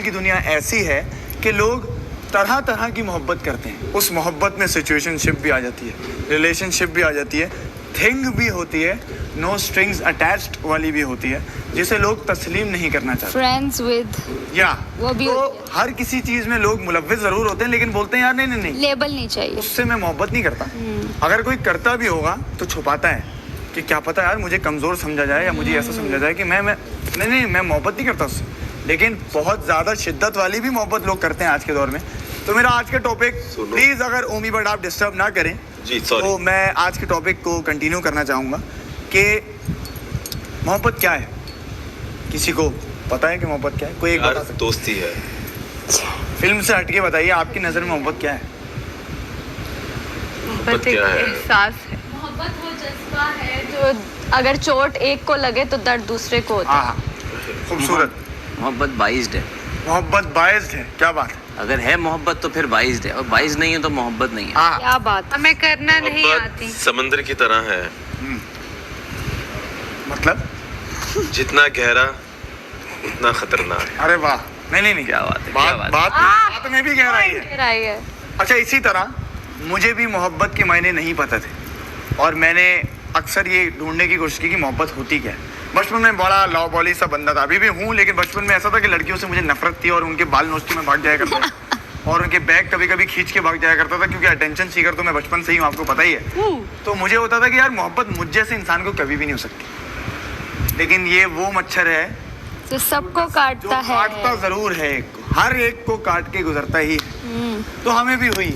کی دنیا ایسی ہے کہ لوگ طرح طرح کی محبت کرتے ہیں. اس محبت میں سچویشن شپ بھی آ جاتی ہے, ریلیشن شپ بھی آ جاتی ہے, تھنگ بھی ہوتی ہے, نو اسٹرنگز اٹیچڈ والی بھی ہوتی ہے, جسے لوگ تسلیم نہیں کرنا چاہتے. فرینڈز ود یا وہ بھی تو ہر کسی چیز میں لوگ ملوث ضرور ہوتے ہیں, لیکن بولتے ہیں یار نہیں, لیبل نہیں چاہیے. اس سے میں محبت نہیں کرتا. اگر کوئی کرتا بھی ہوگا تو چھپاتا ہے کہ کیا پتا یار مجھے کمزور سمجھا جائے یا مجھے ایسا سمجھا جائے کہ میں محبت نہیں کرتا اس سے. لیکن بہت زیادہ شدت والی بھی محبت لوگ کرتے ہیں آج کے دور میں. تو میرا آج کا ٹاپک, پلیز اگر اومی بٹ آپ ڈسٹرب نہ کریں تو میں آج کے ٹاپک کو کنٹینیو کرنا چاہوں گا کہ محبت کیا ہے. کسی کو پتا ہے کہ محبت کیا ہے؟ کوئی ایک بتا سکتا؟ دوستی ہے. فلم سے ہٹ کے بتائیے آپ کی نظر میں محبت کیا ہے؟ محبت کیا ہے؟ احساس ہے. محبت وہ جذبہ ہے جو اگر چوٹ ایک کو لگے تو درد دوسرے کو ہوتا ہے. ہاں, خوبصورت. محبت باعث ہے. محبت باعث ہے. کیا بات ہے. اگر ہے محبت تو پھر باعث ہے, اور باعث نہیں ہے تو محبت نہیں ہے. ہاں, کیا بات. ہمیں کرنا نہیں محبت آتی. سمندر کی طرح ہے, مطلب جتنا گہرا اتنا خطرناک. ارے واہ, نہیں کیا بات ہے, کیا بات ہے. بات میں بھی گہرائی ہے. گہرائی ہے. اچھا, اسی طرح مجھے بھی محبت کے معنی نہیں پتہ تھے, اور میں نے اکثر یہ ڈھونڈنے کی کوشش کی کہ محبت ہوتی کیا ہے. بچپن میں بڑا لاؤ بولی سا بندہ تھا, ابھی بھی ہوں, لیکن بچپن میں ایسا تھا کہ لڑکیوں سے مجھے نفرت تھی اور ان کے بال نوچ کے میں بھاگ جایا کرتا تھا اور ان کے بیگ کبھی کبھی کھینچ کے بھاگ جایا کرتا تھا, کیونکہ اٹینشن سیکر تو میں بچپن سے ہی ہوں, آپ کو پتہ ہی ہے. تو مجھے ہوتا تھا کہ یار محبت مجھ جیسے انسان کو کبھی بھی نہیں ہو سکتی. لیکن یہ وہ مچھر ہے جو سب کو جو کاٹتا ہے. کاٹتا ضرور ہے, ہر ایک کو کاٹ کے گزرتا ہی. تو ہمیں بھی ہوئی,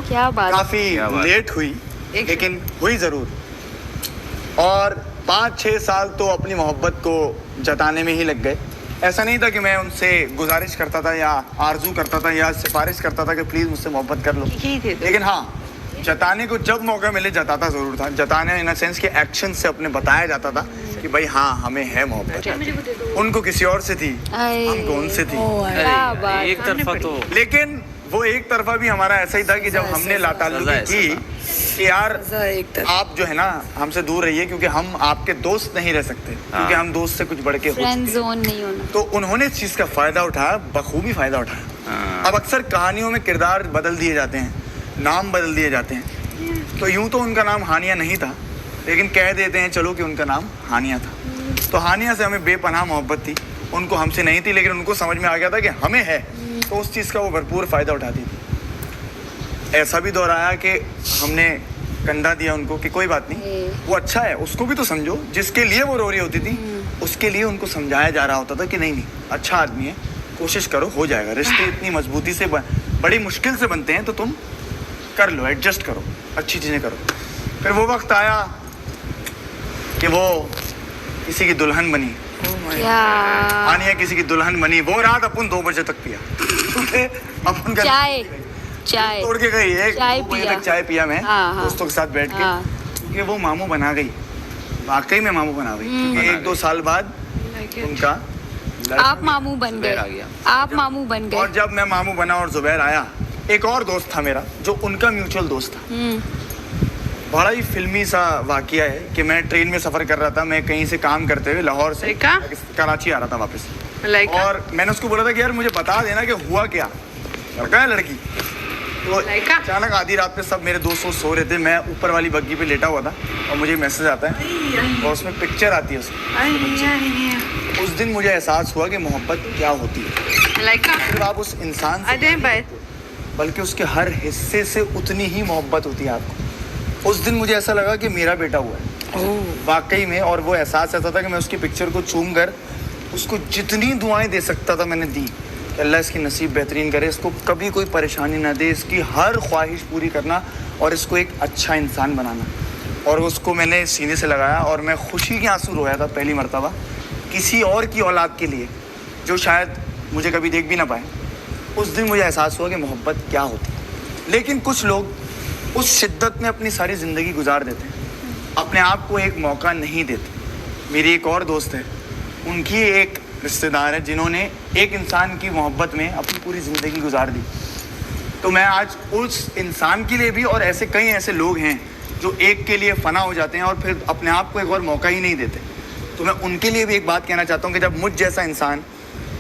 کیا بات. کافی لیٹ ہوئی, لیکن ہوئی ضرور. اور 5-6 سال تو اپنی محبت کو جتانے میں ہی لگ گئے. ایسا نہیں تھا کہ میں ان سے گزارش کرتا تھا یا آرزو کرتا تھا یا سفارش کرتا تھا کہ پلیز مجھ سے محبت کر لو, لیکن ہاں جتانے کو جب موقع ملے جتاتا ضرور تھا. جتانے ان سینس کہ ایکشن سے اپنے بتایا جاتا تھا کہ بھائی ہاں ہمیں ہے محبت. ان کو کسی اور سے تھی, ہم کو ان سے تھی. کیا بات. ایک طرفہ تو لیکن وہ ایک طرفہ بھی ہمارا ایسا ہی تھا کہ جب ہم نے لا تعلقی کی کہ یار آپ جو ہے نا ہم سے دور رہیے, کیونکہ ہم آپ کے دوست نہیں رہ سکتے, کیونکہ ہم دوست سے کچھ بڑھ کے ہو فرینڈ چکے ہیں. زون نہیں ہونا. تو انہوں نے اس چیز کا فائدہ اٹھایا, بخوبی فائدہ اٹھایا. اب اکثر کہانیوں میں کردار بدل دیے جاتے ہیں, نام بدل دیے جاتے ہیں. تو یوں تو ان کا نام ہانیہ نہیں تھا, لیکن کہہ دیتے ہیں چلو کہ ان کا نام ہانیہ تھا. تو ہانیہ سے ہمیں بے پناہ محبت تھی, ان کو ہم سے نہیں تھی, لیکن ان کو سمجھ میں آ گیا تھا کہ ہمیں ہے, تو اس چیز کا وہ بھرپور فائدہ اٹھاتی تھی. ایسا بھی دور آیا کہ ہم نے کندھا دیا ان کو کہ کوئی بات نہیں, وہ اچھا ہے, اس کو بھی تو سمجھو. جس کے لیے وہ رو رہی ہوتی تھی اس کے لیے ان کو سمجھایا جا رہا ہوتا تھا کہ نہیں اچھا آدمی ہے, کوشش کرو ہو جائے گا. رشتے اتنی مضبوطی سے بڑی مشکل سے بنتے ہیں, تو تم کر لو, ایڈجسٹ کرو, اچھی چیزیں کرو. پھر وہ وقت آیا کہ وہ کسی کی دلہن بنی, ہانیہ کسی کی دلہن بنی. وہ رات اپن 2 بجے تک پیا, اپن کا چائے توڑ کے گئی, 2 بجے پیا. تک چائے پیا میں دوستوں کے ساتھ بیٹھ کے, کیونکہ وہ ماموں بنا گئی, واقعی میں ماموں بنا گئی. کیونکہ 1-2 سال بعد ان کا آپ ماموں بن گئے, آپ ماموں بن گئے. اور جب میں ماموں بنا اور زبیر آیا, ایک اور دوست تھا میرا جو ان کا میوچل دوست تھا. بڑا ہی فلمی سا واقعہ ہے کہ میں ٹرین میں سفر کر رہا تھا, میں کہیں سے کام کرتے ہوئے لاہور سے کراچی آ رہا تھا واپس, اور میں نے اس کو بولا تھا کہ یار مجھے بتا دینا کہ ہوا کیا, لڑکا ہے لڑکی. تو اچانک آدھی رات پہ سب میرے دوست سو رہے تھے, میں اوپر والی بگی پہ لیٹا ہوا تھا, اور مجھے میسج آتا ہے اور اس میں پکچر آتی ہے اس کی. اس دن مجھے احساس ہوا کہ محبت کیا ہوتی ہے. صرف آپ اس انسان سے بلکہ اس کے ہر حصے سے اتنی ہی محبت ہوتی ہے آپ کو. اس دن مجھے ایسا لگا کہ میرا بیٹا ہوا ہے واقعی میں, اور وہ احساس ایسا تھا کہ میں اس کی پکچر کو چوم کر اس کو جتنی دعائیں دے سکتا تھا میں نے دی کہ اللہ اس کی نصیب بہترین کرے, اس کو کبھی کوئی پریشانی نہ دے, اس کی ہر خواہش پوری کرنا اور اس کو ایک اچھا انسان بنانا. اور اس کو میں نے سینے سے لگایا, اور میں خوشی کے آنسو رویا تھا پہلی مرتبہ کسی اور کی اولاد کے لیے جو شاید مجھے کبھی دیکھ بھی نہ پائے. اس دن مجھے احساس ہوا کہ محبت کیا ہوتی ہے. لیکن کچھ لوگ اس شدت میں اپنی ساری زندگی گزار دیتے ہیں, اپنے آپ کو ایک موقع نہیں دیتے. میری ایک اور دوست ہے, ان کی ایک رشتہ دار ہے جنہوں نے ایک انسان کی محبت میں اپنی پوری زندگی گزار دی. تو میں آج اس انسان کے لیے بھی, اور ایسے کئی ایسے لوگ ہیں جو ایک کے لیے فنا ہو جاتے ہیں اور پھر اپنے آپ کو ایک اور موقع ہی نہیں دیتے, تو میں ان کے لیے بھی ایک بات کہنا چاہتا ہوں کہ جب مجھ جیسا انسان